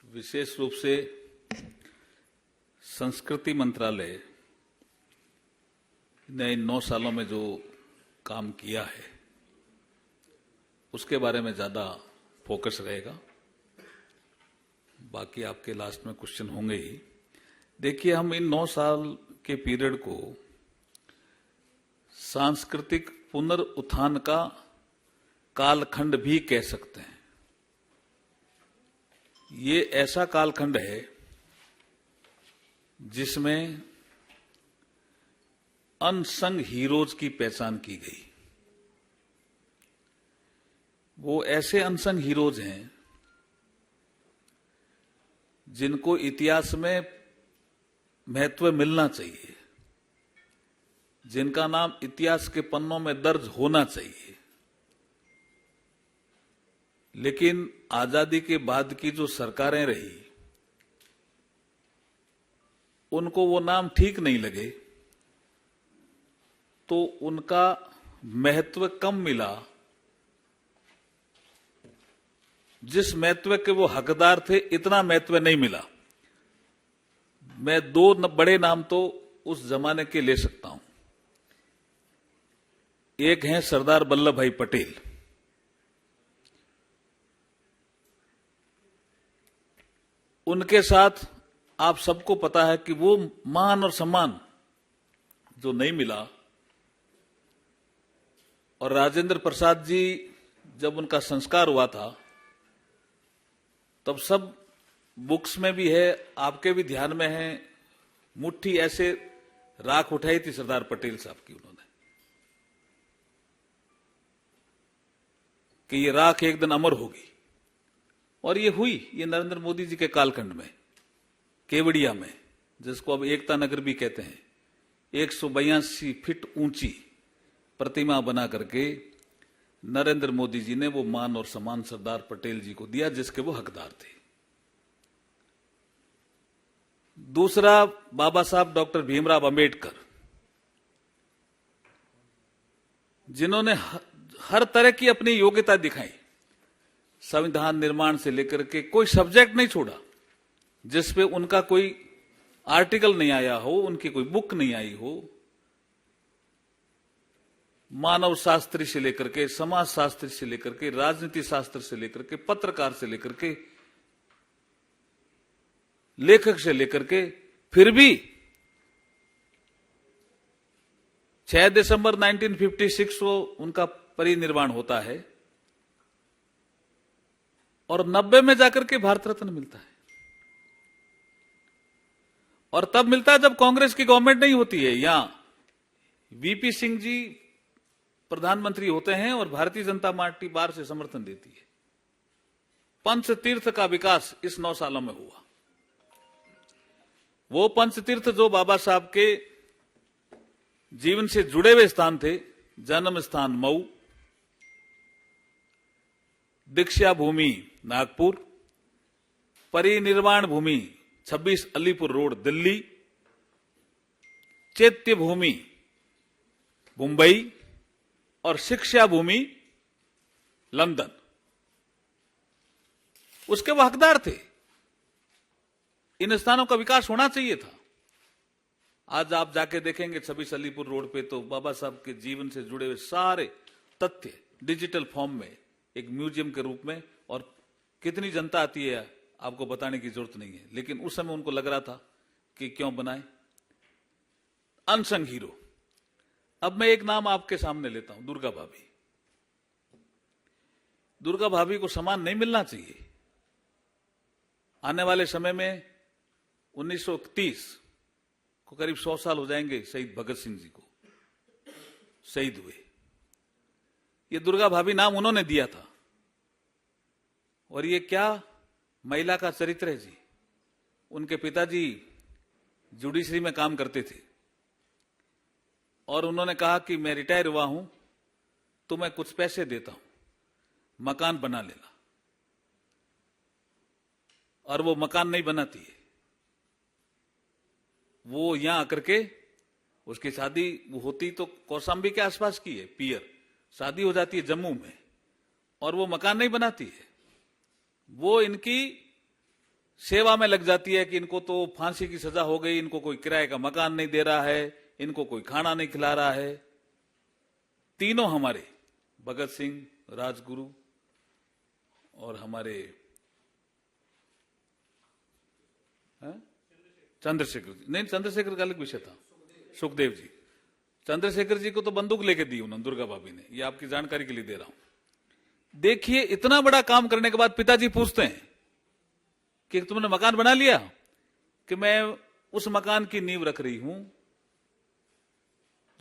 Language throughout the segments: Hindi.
विशेष रूप से संस्कृति मंत्रालय ने इन 9 सालों में जो काम किया है उसके बारे में ज्यादा फोकस रहेगा। बाकी आपके लास्ट में क्वेश्चन होंगे ही। देखिए, हम इन 9 साल के पीरियड को सांस्कृतिक पुनरुत्थान का कालखंड भी कह सकते हैं। ये ऐसा कालखंड है जिसमें अनसंग हीरोज की पहचान की गई। वो ऐसे अनसंग हीरोज हैं जिनको इतिहास में महत्व मिलना चाहिए, जिनका नाम इतिहास के पन्नों में दर्ज होना चाहिए। लेकिन आजादी के बाद की जो सरकारें रही उनको वो नाम ठीक नहीं लगे, तो उनका महत्व कम मिला। जिस महत्व के वो हकदार थे इतना महत्व नहीं मिला। मैं 2 बड़े नाम तो उस जमाने के ले सकता हूं। एक हैं सरदार वल्लभ भाई पटेल। उनके साथ आप सबको पता है कि वो मान और सम्मान जो नहीं मिला। और राजेंद्र प्रसाद जी जब उनका संस्कार हुआ था तब सब बुक्स में भी है, आपके भी ध्यान में है, मुट्ठी ऐसे राख उठाई थी सरदार पटेल साहब की उन्होंने कि ये राख एक दिन अमर होगी। और ये हुई। ये नरेंद्र मोदी जी के कालखंड में केवड़िया में, जिसको अब एकता नगर भी कहते हैं, 182 फीट ऊंची प्रतिमा बना करके नरेंद्र मोदी जी ने वो मान और सम्मान सरदार पटेल जी को दिया जिसके वो हकदार थे। दूसरा, बाबा साहब डॉक्टर भीमराव अंबेडकर, जिन्होंने हर तरह की अपनी योग्यता दिखाई। संविधान निर्माण से लेकर के कोई सब्जेक्ट नहीं छोड़ा जिसपे उनका कोई आर्टिकल नहीं आया हो, उनकी कोई बुक नहीं आई हो। मानव शास्त्री से लेकर के, समाज शास्त्री से लेकर के, राजनीति शास्त्र से लेकर के, पत्रकार से लेकर के, लेखक से लेकर के, फिर भी 6 दिसंबर 1956 को उनका परिनिर्वाण होता है और 90 में जाकर के भारत रत्न मिलता है। और तब मिलता है जब कांग्रेस की गवर्नमेंट नहीं होती है। यहां वीपी सिंह जी प्रधानमंत्री होते हैं और भारतीय जनता पार्टी बाहर से समर्थन देती है। पंचतीर्थ का विकास इस 9 सालों में हुआ। वो पंचतीर्थ जो बाबा साहब के जीवन से जुड़े हुए स्थान थे, जन्म स्थान मऊ, दीक्षा भूमि नागपुर, परिनिर्वाण भूमि 26 अलीपुर रोड दिल्ली, चैत्य भूमि मुंबई और शिक्षा भूमि लंदन, उसके वो हकदार थे। इन स्थानों का विकास होना चाहिए था। आज आप जाके देखेंगे 26 अलीपुर रोड पे तो बाबा साहब के जीवन से जुड़े हुए सारे तथ्य डिजिटल फॉर्म में एक म्यूजियम के रूप में, और कितनी जनता आती है आपको बताने की जरूरत नहीं है। लेकिन उस समय उनको लग रहा था कि क्यों बनाए। Unsung hero. अब मैं एक नाम आपके सामने लेता हूं, दुर्गा भाभी। दुर्गा भाभी को सम्मान नहीं मिलना चाहिए। आने वाले समय में 1931 को करीब 100 साल हो जाएंगे शहीद भगत सिंह जी को शहीद हुए। ये दुर्गा भाभी नाम उन्होंने दिया था। और ये क्या महिला का चरित्र है जी। उनके पिताजी जुडिशरी में काम करते थे और उन्होंने कहा कि मैं रिटायर हुआ हूं तो मैं कुछ पैसे देता हूं, मकान बना लेना। और वो मकान नहीं बनाती है। वो यहां आकर के, उसकी शादी होती तो कौशाम्बी के आसपास की है, पियर, शादी हो जाती है जम्मू में, और वो मकान नहीं बनाती है। वो इनकी सेवा में लग जाती है कि इनको तो फांसी की सजा हो गई, इनको कोई किराए का मकान नहीं दे रहा है, इनको कोई खाना नहीं खिला रहा है। तीनों हमारे भगत सिंह, राजगुरु और हमारे चंद्रशेखर जी, नहीं चंद्रशेखर का अलग विषय था, सुखदेव जी। चंद्रशेखर जी को तो बंदूक लेके दी उन्होंने, दुर्गा भाभी ने। ये आपकी जानकारी के लिए दे रहा हूं। देखिए, इतना बड़ा काम करने के बाद पिताजी पूछते हैं कि तुमने मकान बना लिया? कि मैं उस मकान की नींव रख रही हूं,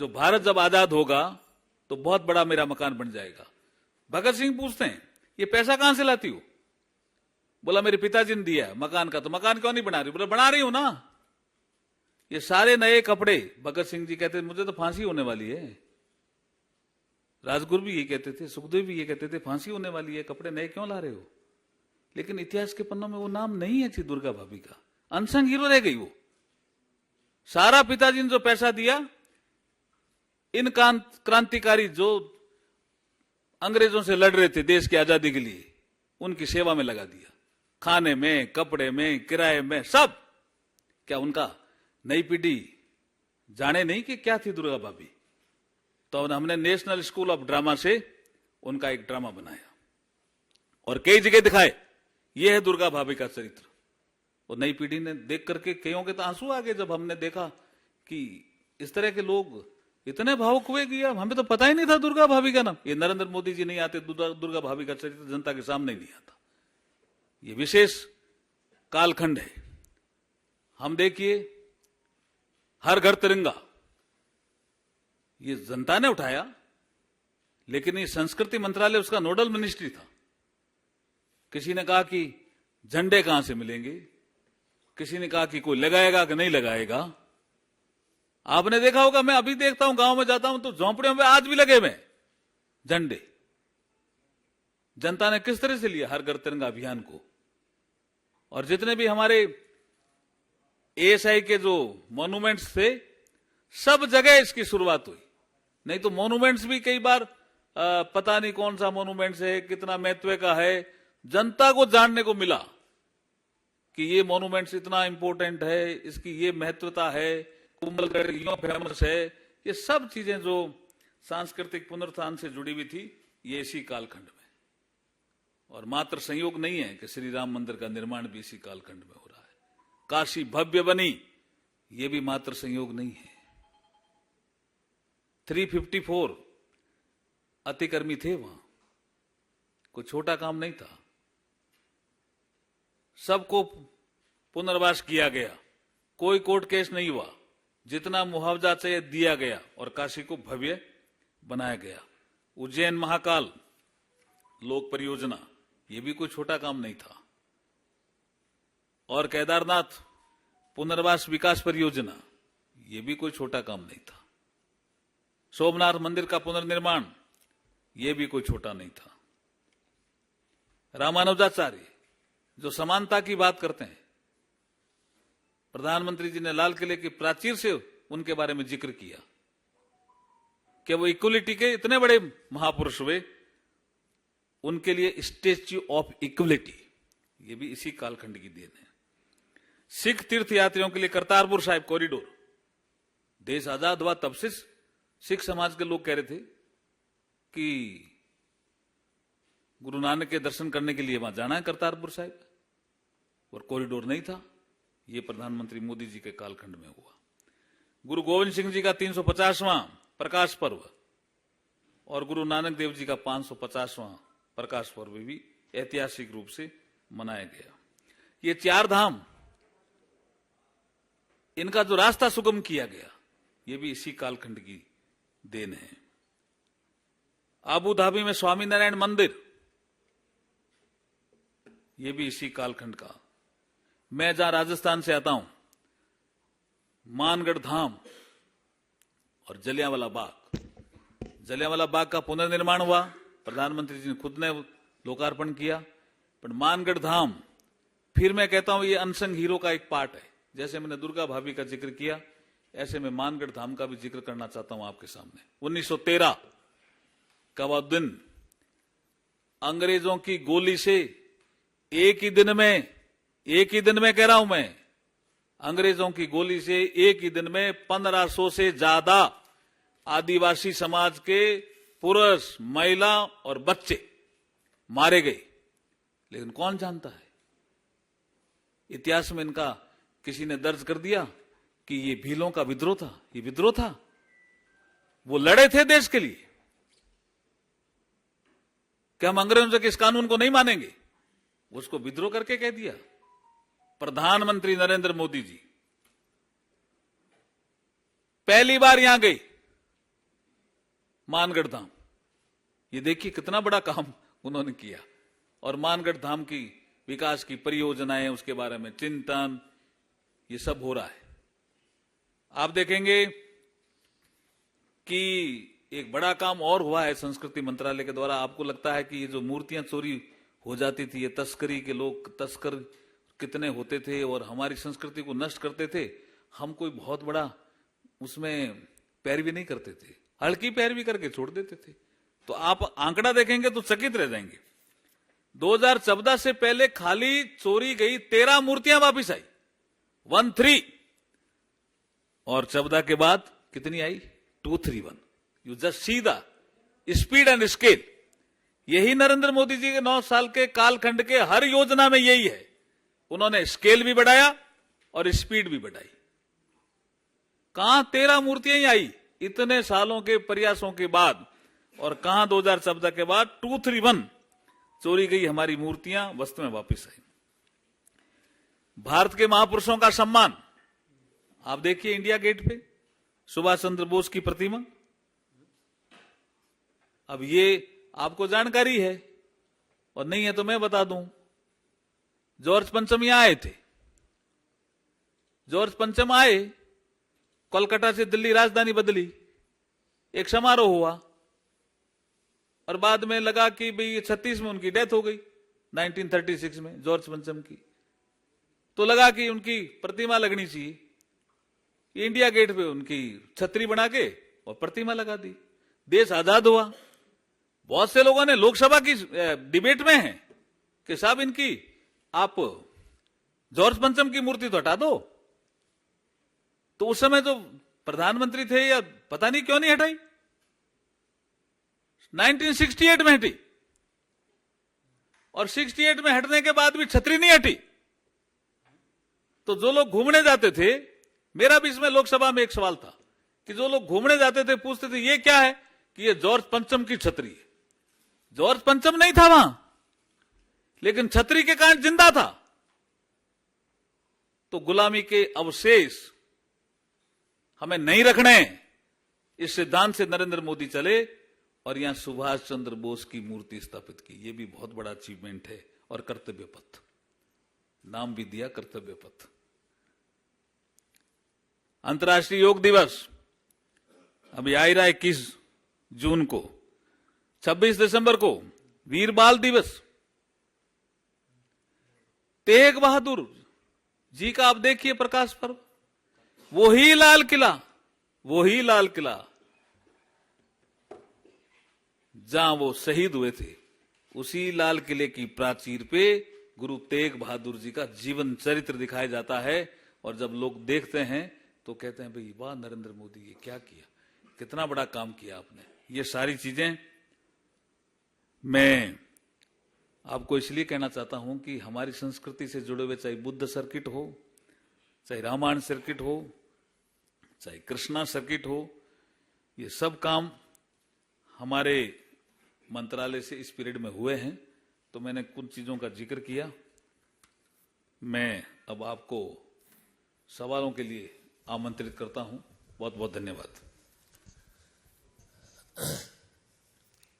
जो भारत जब आजाद होगा तो बहुत बड़ा मेरा मकान बन जाएगा। भगत सिंह पूछते हैं, ये पैसा कहां से लाती हो? बोला मेरे पिताजी ने दिया मकान का। तो मकान क्यों नहीं बना रही? बोला बना रही हूं ना। ये सारे नए कपड़े, भगत सिंह जी कहते मुझे तो फांसी होने वाली है। राजगुरु भी ये कहते थे, सुखदेव भी ये कहते थे फांसी होने वाली है, कपड़े नए क्यों ला रहे हो? लेकिन इतिहास के पन्नों में वो नाम नहीं है दुर्गा भाभी का, अनसंग हीरो रह गई वो। सारा पिताजी ने जो पैसा दिया, इन क्रांतिकारी जो अंग्रेजों से लड़ रहे थे देश की आजादी के लिए, उनकी सेवा में लगा दिया। खाने में, कपड़े में, किराए में, सब। क्या उनका नई पीढ़ी जाने नहीं कि क्या थी दुर्गा भाभी? तो हमने नेशनल स्कूल ऑफ ड्रामा से उनका एक ड्रामा बनाया और कई जगह दिखाए, यह है दुर्गा भाभी का चरित्र। और नई पीढ़ी ने देख करके कईयों के तो आंसू आ गए जब हमने देखा कि इस तरह के लोग इतने भावुक हुए कि हमें तो पता ही नहीं था दुर्गा भाभी का नाम। ये नरेंद्र मोदी जी नहीं आते, दुर्गा भाभी का चरित्र जनता के सामने नहीं आता। ये विशेष कालखंड है। हम देखिए, हर घर तिरंगा, ये जनता ने उठाया, लेकिन ये संस्कृति मंत्रालय उसका नोडल मिनिस्ट्री था। किसी ने कहा कि झंडे कहां से मिलेंगे, किसी ने कहा कि कोई लगाएगा कि नहीं लगाएगा। आपने देखा होगा, मैं अभी देखता हूं, गांव में जाता हूं तो झोंपड़ियों में आज भी लगे हुए झंडे। जनता ने किस तरह से लिया हर घर तिरंगा अभियान को। और जितने भी हमारे एएसआई के जो मॉन्यूमेंट्स थे, सब जगह इसकी शुरुआत हुई। नहीं तो मॉन्यूमेंट्स भी कई बार पता नहीं कौन सा मॉन्यूमेंट्स है, कितना महत्व का है, जनता को जानने को मिला कि ये मॉन्यूमेंट्स इतना इंपॉर्टेंट है, इसकी ये महत्वता है, कुंभलगढ़ क्यों फेमस है। ये सब चीजें जो सांस्कृतिक पुनरुत्थान से जुड़ी हुई थी, ये इसी कालखंड में। और मात्र संयोग नहीं है कि श्री राम मंदिर का निर्माण भी इसी कालखंड में हो रहा है। काशी भव्य बनी, ये भी मात्र संयोग नहीं है। 354 अतिकर्मी थे वहां, कोई छोटा काम नहीं था। सबको पुनर्वास किया गया, कोई कोर्ट केस नहीं हुआ, जितना मुआवजा चाहिए दिया गया और काशी को भव्य बनाया गया। उज्जैन महाकाल लोक परियोजना, यह भी कोई छोटा काम नहीं था। और केदारनाथ पुनर्वास विकास परियोजना, यह भी कोई छोटा काम नहीं था। सोमनाथ मंदिर का पुनर्निर्माण, यह भी कोई छोटा नहीं था। रामानुजाचार्य जो समानता की बात करते हैं, प्रधानमंत्री जी ने लाल किले की प्राचीर से उनके बारे में जिक्र किया कि वो इक्वलिटी के इतने बड़े महापुरुष हुए। उनके लिए स्टैच्यू ऑफ इक्वलिटी, ये भी इसी कालखंड की देन है। सिख तीर्थ यात्रियों के लिए करतारपुर साहिब कॉरिडोर, देश आजाद हुआ तब से सिख समाज के लोग कह रहे थे कि गुरु नानक के दर्शन करने के लिए वहां जाना है करतारपुर साहिब, और कॉरिडोर नहीं था। यह प्रधानमंत्री मोदी जी के कालखंड में हुआ। गुरु गोविंद सिंह जी का 350वां प्रकाश पर्व और गुरु नानक देव जी का 550वां प्रकाश पर्व भी ऐतिहासिक रूप से मनाया गया। ये चार धाम, इनका जो रास्ता सुगम किया गया, ये भी इसी कालखंड की देन है। आबू धाबी में स्वामीनारायण मंदिर, ये भी इसी कालखंड का। मैं जहां राजस्थान से आता हूं, मानगढ़ धाम और जलियांवाला बाग, जलियांवाला बाग का पुनर्निर्माण हुआ, प्रधानमंत्री जी ने खुद ने लोकार्पण किया। पर मानगढ़ धाम, फिर मैं कहता हूं, ये अनसंग हीरो का एक पार्ट है। जैसे मैंने दुर्गा भाभी का जिक्र किया, ऐसे मैं मानगढ़ धाम का भी जिक्र करना चाहता हूं आपके सामने। 1913 का वह दिन, अंग्रेजों की गोली से एक ही दिन में एक ही दिन में कह रहा हूं मैं, अंग्रेजों की गोली से एक ही दिन में 1500 से ज्यादा आदिवासी समाज के पुरुष, महिला और बच्चे मारे गए। लेकिन कौन जानता है, इतिहास में इनका किसी ने दर्ज कर दिया कि ये भीलों का विद्रोह था? ये विद्रोह था, वो लड़े थे देश के लिए। कि हम अंग्रेजों के इस कानून को नहीं मानेंगे, उसको विद्रोह करके कह दिया। प्रधानमंत्री नरेंद्र मोदी जी पहली बार यहां गए, मानगढ़ धाम। ये देखिए कितना बड़ा काम उन्होंने किया। और मानगढ़ धाम की विकास की परियोजनाएं, उसके बारे में चिंतन, ये सब हो रहा है। आप देखेंगे कि एक बड़ा काम और हुआ है संस्कृति मंत्रालय के द्वारा। आपको लगता है कि ये जो मूर्तियां चोरी हो जाती थी, ये तस्करी के लोग, तस्कर कितने होते थे और हमारी संस्कृति को नष्ट करते थे, हम कोई बहुत बड़ा उसमें पैरवी नहीं करते थे, हल्की पैरवी करके छोड़ देते थे। तो आप आंकड़ा देखेंगे तो चकित रह जाएंगे। 2014 से पहले खाली चोरी गई 13 मूर्तियां वापिस आई, 13। और 14 के बाद कितनी आई? 231। You just see the speed and scale. यही नरेंद्र मोदी जी के 9 साल के कालखंड के हर योजना में यही है। उन्होंने स्केल भी बढ़ाया और स्पीड भी बढ़ाई। कहां 13 मूर्तियां ही आई इतने सालों के प्रयासों के बाद, और कहां 2014 के बाद 231 चोरी गई हमारी मूर्तियां वस्तु में वापस आई। भारत के महापुरुषों का सम्मान आप देखिए, इंडिया गेट पे सुभाष चंद्र बोस की प्रतिमा। अब ये आपको जानकारी है और नहीं है तो मैं बता दूं। जॉर्ज पंचम यहां आए थे। जॉर्ज पंचम आए, कोलकाता से दिल्ली राजधानी बदली, एक समारोह हुआ और बाद में लगा कि भाई 36 में उनकी डेथ हो गई, 1936 में जॉर्ज पंचम की। तो लगा कि उनकी प्रतिमा लगनी चाहिए। इंडिया गेट पे उनकी छतरी बना के और प्रतिमा लगा दी। देश आजाद हुआ। बहुत से लोगों ने लोकसभा की डिबेट में है कि साहब इनकी आप जॉर्ज पंचम की मूर्ति तो हटा दो। तो उस समय जो प्रधानमंत्री थे या पता नहीं क्यों नहीं हटाई, 1968 में हटी। और 68 में हटने के बाद भी छतरी नहीं हटी। तो जो लोग घूमने जाते थे, मेरा भी इसमें लोकसभा में एक सवाल था कि जो लोग घूमने जाते थे पूछते थे ये क्या है, कि ये जॉर्ज पंचम की छतरी है। जॉर्ज पंचम नहीं था वहां, लेकिन छतरी के कारण जिंदा था। तो गुलामी के अवशेष हमें नहीं रखने, इस सिद्धांत से नरेंद्र मोदी चले और यहां सुभाष चंद्र बोस की मूर्ति स्थापित की। यह भी बहुत बड़ा अचीवमेंट है। और कर्तव्य पथ, नाम भी दिया कर्तव्य पथ। अंतर्राष्ट्रीय योग दिवस अभी आ ही रहा है 21 जून को। 26 दिसंबर को वीर बाल दिवस। तेग बहादुर जी का आप देखिए प्रकाश पर्व। वही लाल किला जहां वो शहीद हुए थे, उसी लाल किले की प्राचीर पे गुरु तेग बहादुर जी का जीवन चरित्र दिखाया जाता है। और जब लोग देखते हैं तो कहते हैं भाई वाह नरेंद्र मोदी, ये क्या किया, कितना बड़ा काम किया आपने। ये सारी चीजें मैं आपको इसलिए कहना चाहता हूं कि हमारी संस्कृति से जुड़े हुए, चाहे बुद्ध सर्किट हो, चाहे रामायण सर्किट हो, चाहे कृष्णा सर्किट हो, ये सब काम हमारे मंत्रालय से इस पीरियड में हुए हैं। तो मैंने कुछ चीजों का जिक्र किया। मैं अब आपको सवालों के लिए आमंत्रित करता हूं। बहुत बहुत धन्यवाद।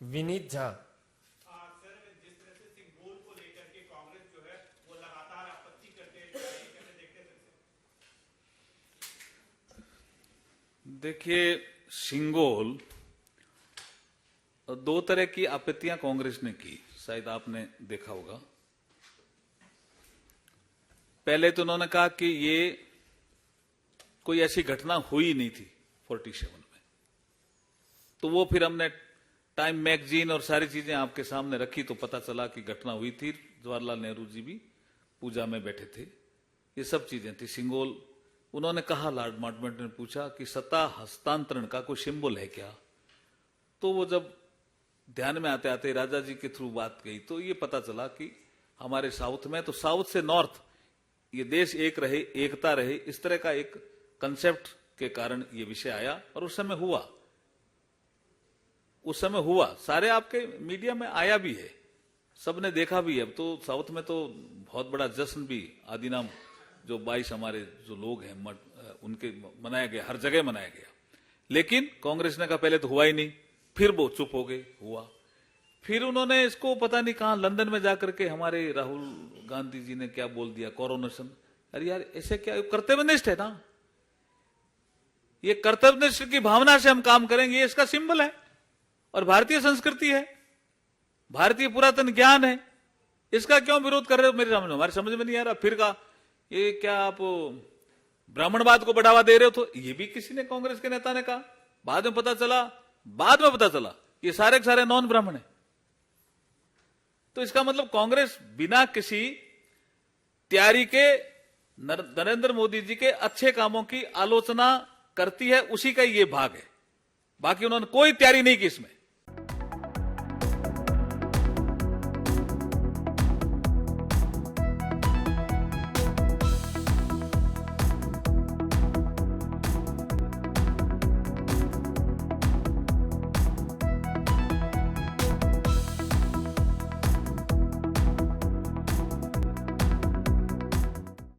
विनीत झा। सर, जिस तरह से सिंगोल को लेकर के कांग्रेस जो है वो लगातार आपत्ति करते कैसे देखते हैं? देखिए, सिंगोल, दो तरह की आपत्तियां कांग्रेस ने की, शायद आपने देखा होगा। पहले तो उन्होंने कहा कि ये कोई ऐसी घटना हुई नहीं थी 47 में। तो वो फिर हमने टाइम मैगजीन और सारी चीजें आपके सामने रखी तो पता चला कि घटना हुई थी। जवाहरलाल नेहरू जी भी पूजा में बैठे थे, ये सब चीजें थी। सिंगोल, उन्होंने कहा, लॉर्ड माउंटबेटन ने पूछा कि सत्ता हस्तांतरण का कोई सिंबल है क्या? तो वो जब ध्यान में आते आते राजा जी के थ्रू बात गई तो ये पता चला कि हमारे साउथ में, तो साउथ से नॉर्थ ये देश एक रहे, एकता रहे, इस तरह का एक कंसेप्ट के कारण ये विषय आया। और उस समय हुआ, सारे आपके मीडिया में आया भी है, सबने देखा भी है। अब तो साउथ में तो बहुत बड़ा जश्न भी, आदिनाम जो 22 हमारे जो लोग हैं उनके मनाया गया, हर जगह मनाया गया। लेकिन कांग्रेस ने कहा पहले तो हुआ ही नहीं, फिर वो चुप हो गए, हुआ। फिर उन्होंने इसको पता नहीं कहां लंदन में जाकर के हमारे राहुल गांधी जी ने क्या बोल दिया, कोरोनेशन। अरे यार ऐसे क्या, कर्तव्यनिष्ठ है ना, ये कर्तव्यनिष्ठ की भावना से हम काम करेंगे, ये इसका सिंबल है और भारतीय संस्कृति है, भारतीय पुरातन ज्ञान है, इसका क्यों विरोध कर रहे हो? मेरे सामने, हमारे समझ में नहीं आ रहा। फिर कहा ये क्या आप ब्राह्मणवाद को बढ़ावा दे रहे हो? तो ये भी किसी ने, कांग्रेस के नेता ने कहा। बाद में पता चला ये सारे के सारे नॉन ब्राह्मण है। तो इसका मतलब कांग्रेस बिना किसी तैयारी के नरेंद्र मोदी जी के अच्छे कामों की आलोचना करती है, उसी का ये भाग है। बाकी उन्होंने कोई तैयारी नहीं की इसमें।